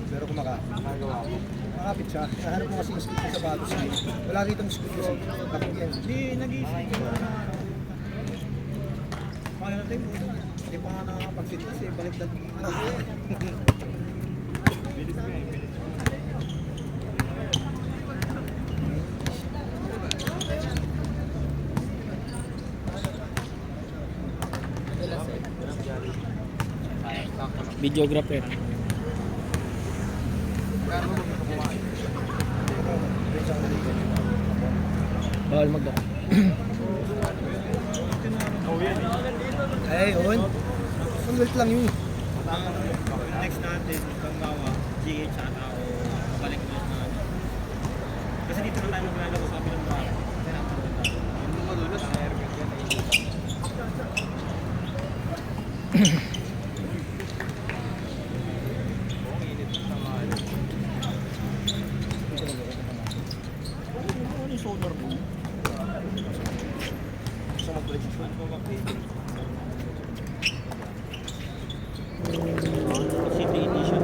Pero kung makakapit siya, nahanap mo kasi yung scoop sa sapatos niya. Wala rito yung scoop kasi bakit yan? Hindi, nag-iisip ko na kaya natin po. Hindi pa nga nakakapag-fitness eh, baliktad mo. Videographer. Bawal magdaka. Ay, on. Convert lang yun. Next natin, panggawa, GH ata o balik na na. Kasi dito na tayo maglalaro sa kabilang bahay. Yung madulas, aircraft yan ay City Edition.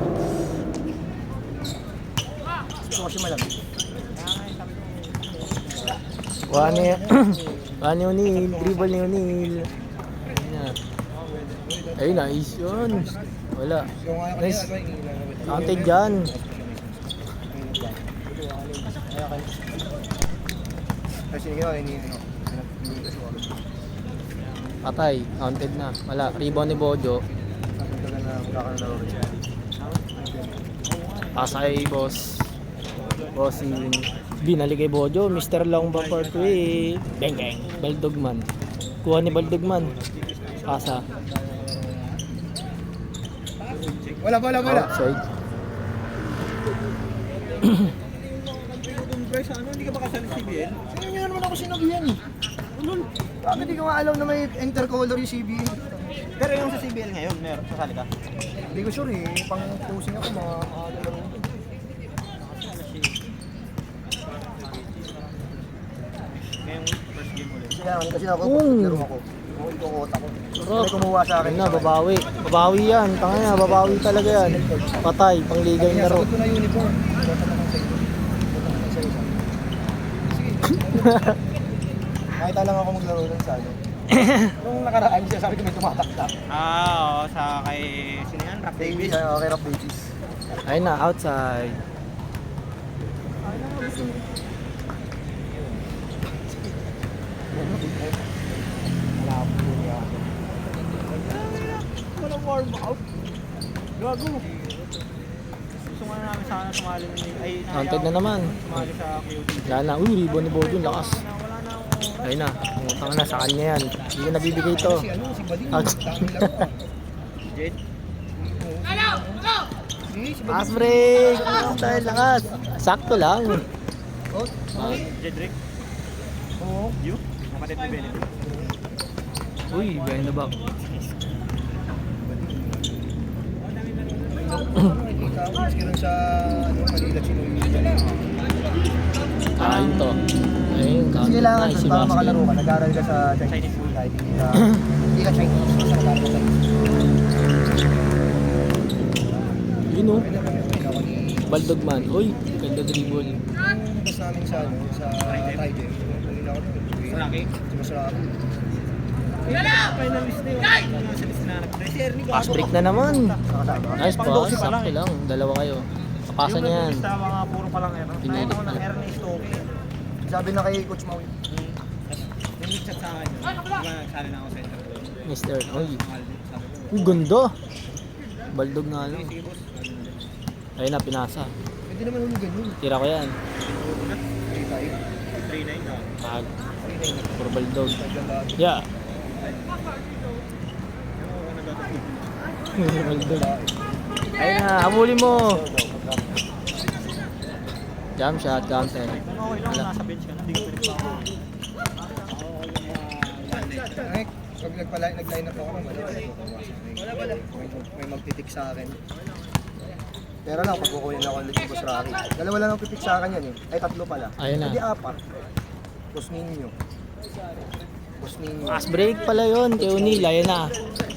Gusto kasi malamig. Wala ni O'Neal, dribble ni O'Neal. Ayun, nice yun. Wala. Nice. Counted dyan. Kasi ginawa, Patay, counted na. Wala, rebound ni Bojo. Pasay, boss. Bossing. Binali kay Bojo, Mr. Long Bumper to eh. Bang bang, Baldogman. Kuha ni Baldogman. Pasa. Wala. Outside. Hindi ka ba kasali sa CBL? Hindi nga naman ako sinabihan eh. Bakit hindi ko nga alam na may intercolor yung CBA? Pero yung sa CBL ngayon, meron kasali ka? Hindi ko sure eh. Pang-posing ako mga laro. Ngayong first game ulit. Kasi ako, laro ako. Ito ko otak ko. Rock. May kumuha sa akin. Ayun na, babawi. Babawi yan. Tanga na, babawi talaga yan. Patay, pangligay na ro. Sagot ko na uniform. Nakita lang ako maglaro dun sa ano. Nung nakaraan siya, sabi ko may tumataktak. Oo, sa kay sino yan? Rap Davis. Okay, Rock Davis. Ayun na, outside. Walang warm up. Gago. Gusto nga namin sana sumali ay Counted na naman. sumali sa QT. Wala na. Uy, rebound ni Bojo, lakas. Ayun na, pumutang na sa kanya yan. Hindi ko nabibigay to. Si ano, si Bading. Outside. Dami laro ah. Jet. Pass break! Dahil lakas. Sakto lang. Oh, Jedrick. oo. You? Kapatid ni Benedict. Uy, behind the back. Tapos ka rin sa Manila Chinoy. Ayun to. Ayun, Kasi counted kailangan na. dun, Si para basket. makalaro ka, nag-aaral ka sa Chinese school kahit hindi ka Chinese, basta nag-aaral ka Chinese. Yun o. Ayun naman yung ginawa ni Baldogman. Uy, ganda dribble. bus namin sa ano, sa Tiger. Kanina ako dun. Rocky. Si Masarap. Finalist na yun. Sa list na nag-press. Si Ernie Pass break na naman. Nakasama. Nice Pang pass. 12 pa lang Sakto eh. lang. Dalawa kayo. Kapasa Yung niya yan. nag-lista mga puro pa lang Ernie. Pinilit Nakita ko ng na. Ernie Stokey. Sabi na kay Coach Maui. Yung nag-chat sa akin. Diba nagsali na ako sa interview. Mister. Uy. Mahal din. Sabi ko. Uy, ganda. Baldog nga lang. Sige boss. Ayun na, pinasa. Pwede naman hulugan yun. Tira ko yan. 3-5. 3-9 daw. Tag. 3-9. Puro baldog. Naglalaro. Yeah. Ano gagawin? Baldog. Ayun na, habulin mo. Jump shot, counter. Okay lang, nasa bench ka na. Hindi ka pinagpapagawa. Ay, pag nag-line up ako, wala. May magtitik sa akin. Pero lang, pag kukunin ako ulit yung Boss Rocky. Dalawa lang ang pipik sa akin yan eh. Ay, tatlo pala. Ayun na. Hindi, apat. Boss Ninyo. Boss Ninyo. Fast break pala yun kay O'Neal. Ayun na.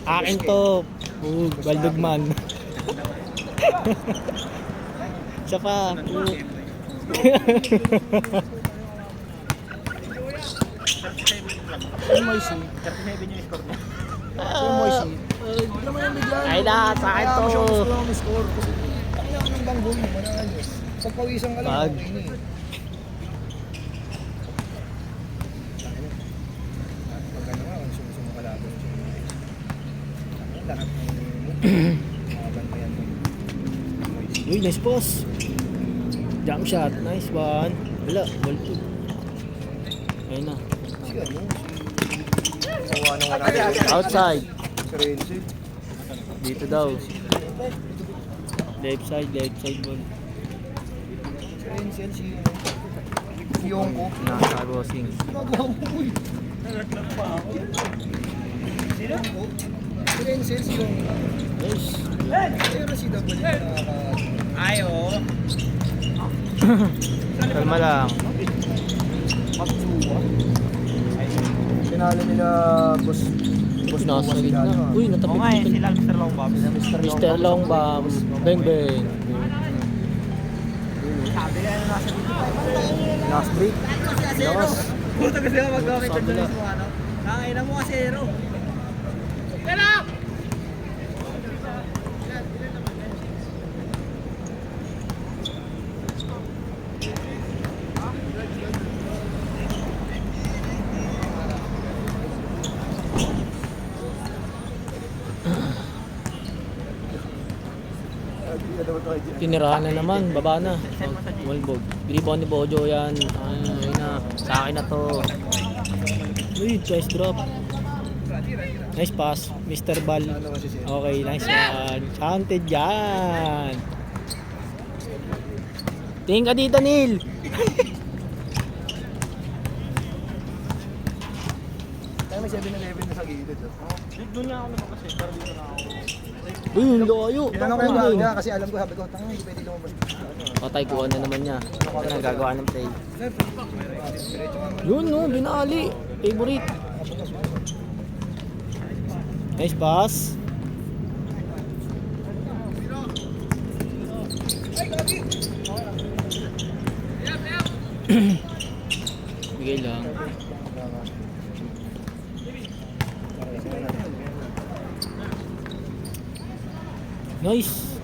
Akin to. Baldugman. Isa pa. Yung Moisey. 37 yung score niya. Yung Moisey. Hindi naman yung bigla. Ay na, sa akin to. Gusto lang ang score. Kasi ang lang ng banggol mo, manalo. Pagpawisan ka lang, Pag- okay na eh. Pag ano nga, kung sumusumukalaban siya. Lahat ng mga bantayan mo. Moisey. Uy, nice boss. Jump shot. Nice one. Wala, ball two. Ayun na. Si ano, si sawa ng wala. Outside. Si Renzi. Dito daw. Left side ball. Si Renzi yan, si Yongko. Nasa bossing. Ginagawa mo, uy. Sino? Si Renzi, si Yongko. Nice. Pero si Double yung nakaka... Ay, oo. Kalma lang. Matsuwa. Pinalo nila Boss Nasa Buwa gitna. sila. Uy, Oo natapit nga eh, dito. sila Mr. Longbobs. Mr. Long Bombs. Bang bang. Sabi nga na nasa dito. Last break. Lakas. Puto kasi ako mag-comment Sabi doon na. mismo, ano? Nakakailan mo kasi, Ero. Tinirahan na naman. Baba na. Walbog. Rebound ni Bojo yan. Ay na. Sa akin na to. Uy, nice drop. Nice pass. Mr. Ball. Ano kasi siya? Okay, nice one. Counted yan. Tingin ka dito, Neil. Kaya may 7-Eleven na sa gilid. Doon nga ako naman kasi, pero dito na ako. Uy, yung layo. Tinanong ko yung baga kasi alam ko, sabi ko, tanga, hindi pwede lumabas. Patay ko na naman niya. Ito na gagawa ng play. Diretso nga Yun no, binali. Favorite. Nice pass. Bigay lang. Nice.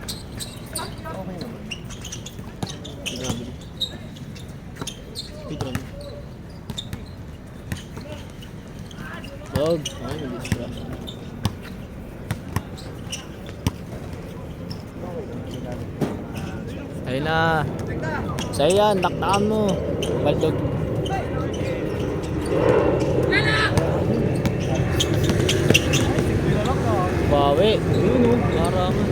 okay naman. Grabe. Speedrun. Dog. Ay, nag-distract. Ayun na. Sa'yo yan, taktaan mo. Baldog. Bawi. Yun o, larangan.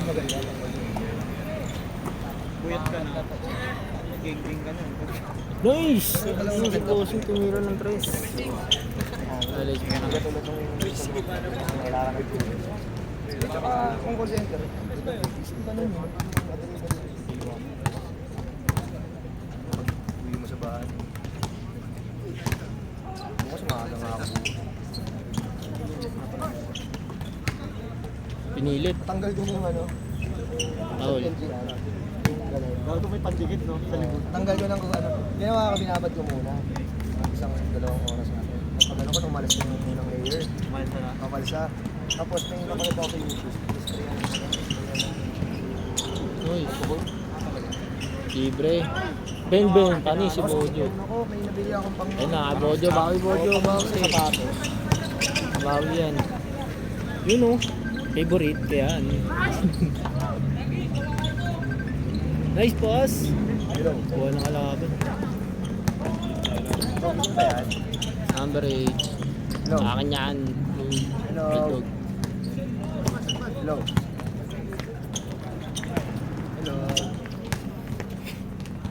Maganda. Buyat ka na. Ging-ging ka na. Nice! Ano si Bossing tumira ng tres. Alis ka na. Tulad ng kailangan ng tulad. Tsaka kung call center, isip ka nun yun. Uwi mo sa bahay. Bukas maaga nga ako. Pinilit. Tanggal ko yung ano. Foul. LGR. Yung ganun. Gago may pandikit, no? Sa likod. Tanggal ko ng ano. Ginawa ko, binabad ko muna. Isang dalawang oras natin. At pag ano ko, tumalas ko yung unang layer. Kumain ka na. Kapalsa. Tapos may napalit ako sa YouTube. Nice. Libre. Bang bang. Pani si Bojo. Ako, may nabili akong pang... Ayun na, Bojo. Bawi Bojo. Bawi. Sapatos. Bawi yan. Yun o. Favorite kaya ano. Nice pass. Hello. Buwan ng kalaban. Ano ba yan? Number 8. Hello. Akin yan. Hello. Red dog. Hello.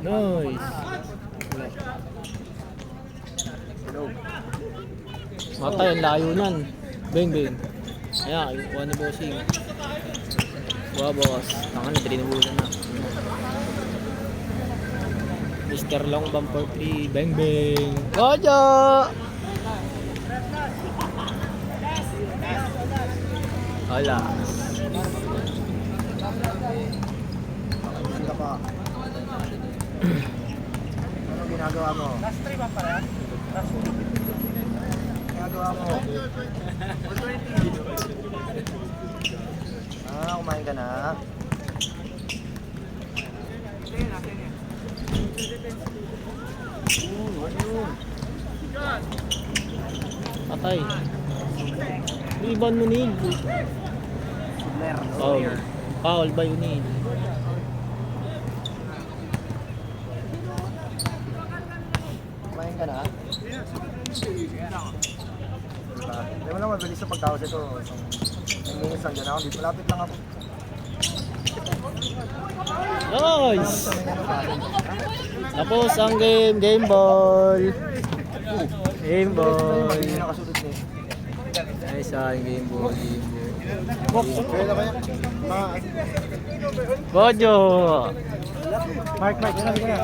Hello. Nice. Hello. Matay, ang layo nan. Bang, bang. Ayan, kuha ni bossing. Kuha boss. Tangan na, trinubulan na. Mr. Long bumper 3. Bang, bang. Gojo! Wala. Bakit ka pa? Ano ginagawa mo? Last 3 ba pala? Ginagawa mo? Kumain ka na? Ano yun? Patay. Iban mo nil. Subler. Foul. Foul ba yun nil? Kumain ka na? Diba? Hindi mo lang mabilis sa pagtawas ito. May minutes lang dyan ako. Dito malapit lang ako. Nice! May ano pa? Tapos ang game. Game ball. Game ball. Hindi nakasunod niya. Nice ang game ball. Game ball. Kaya na kaya? Bojo! Mark, yun na.